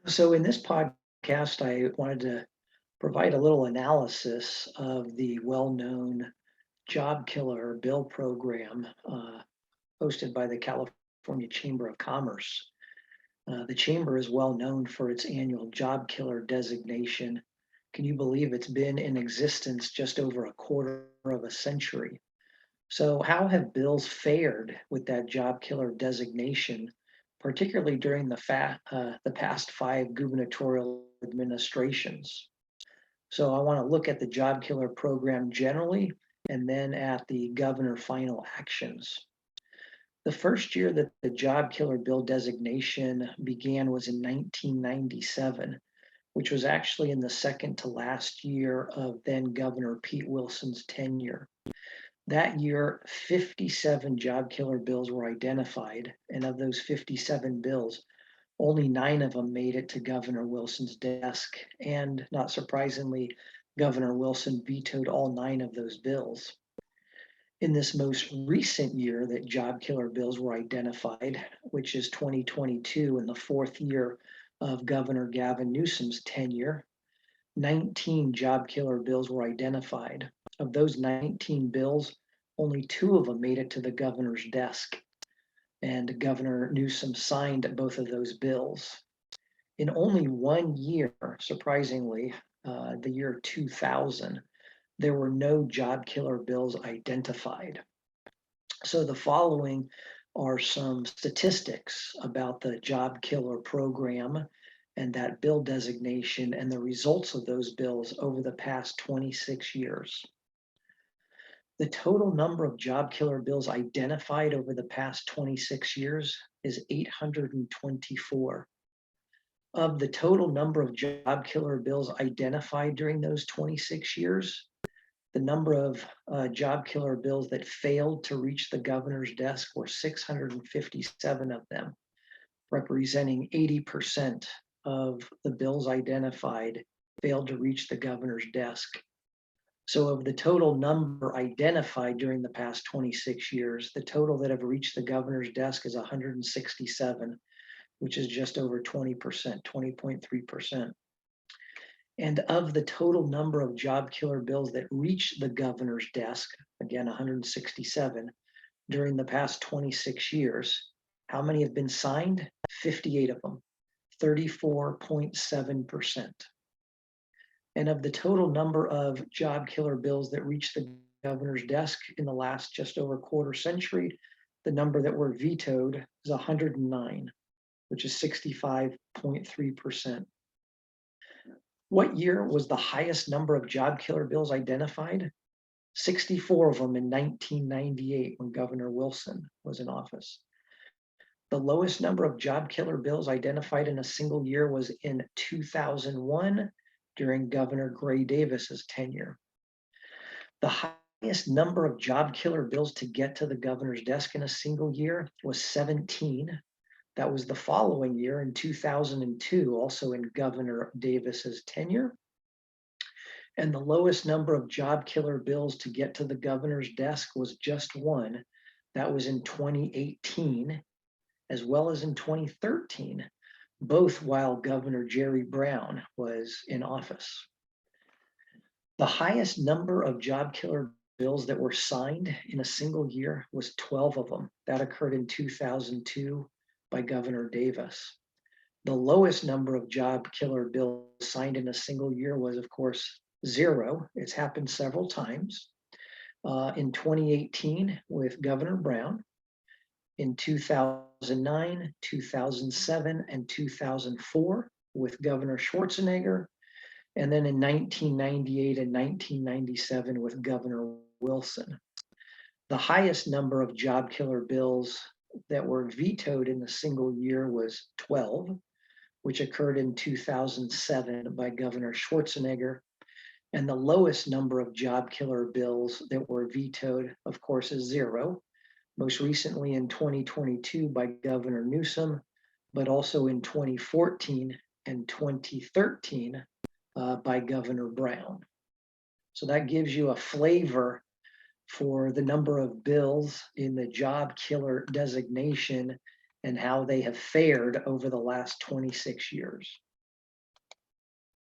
So, in this podcast, I wanted to provide a little analysis of the well known job killer bill program hosted by the California Chamber of Commerce. The Chamber is well known for its annual job killer designation. Can you believe it's been in existence just over a quarter of a century? So, how have bills fared with that job killer designation, particularly during the past five gubernatorial administrations? So, I want to look at the job killer program generally and then at the governor final actions. The first year that the job killer bill designation began was in 1997, which was actually in the second to last year of then Governor Pete Wilson's tenure. That year, 57 job killer bills were identified, and of those 57 bills, only nine of them made it to Governor Wilson's desk. And not surprisingly, Governor Wilson vetoed all nine of those bills. In this most recent year that job killer bills were identified, which is 2022 and the fourth year of Governor Gavin Newsom's tenure, 19 job killer bills were identified. Of those 19 bills, only two of them made it to the governor's desk, and Governor Newsom signed both of those bills. In only one year, surprisingly, the year 2000, there were no job killer bills identified. So the following are some statistics about the job killer program and that bill designation and the results of those bills over the past 26 years. The total number of job killer bills identified over the past 26 years is 824. Of the total number of job killer bills identified during those 26 years, the number of job killer bills that failed to reach the governor's desk were 657 of them, representing 80% of the bills identified failed to reach the governor's desk. So, of the total number identified during the past 26 years, the total that have reached the governor's desk is 167, which is just over 20%, 20.3%. And of the total number of job killer bills that reached the governor's desk, again, 167, during the past 26 years, how many have been signed? 58 of them, 34.7%. And of the total number of job killer bills that reached the governor's desk in the last just over quarter century, the number that were vetoed is 109, which is 65.3%. What year was the highest number of job killer bills identified? 64 of them in 1998 when Governor Wilson was in office. The lowest number of job killer bills identified in a single year was in 2001 during Governor Gray Davis's tenure. The highest number of job killer bills to get to the governor's desk in a single year was 17. That was the following year in 2002, also in Governor Davis's tenure. And the lowest number of job killer bills to get to the governor's desk was just one. That was in 2018, as well as in 2013, both while Governor Jerry Brown was in office. The highest number of job killer bills that were signed in a single year was 12 of them. That occurred in 2002 by Governor Davis. The lowest number of job killer bills signed in a single year was, of course, zero. It's happened several times. In 2018 with Governor Brown, in 2009, 2007, and 2004 with Governor Schwarzenegger, and then in 1998 and 1997 with Governor Wilson. The highest number of job killer bills that were vetoed in a single year was 12, which occurred in 2007 by Governor Schwarzenegger. And the lowest number of job killer bills that were vetoed, of course, is zero, most recently in 2022 by Governor Newsom, but also in 2014 and 2013 by Governor Brown. So that gives you a flavor for the number of bills in the job killer designation and how they have fared over the last 26 years.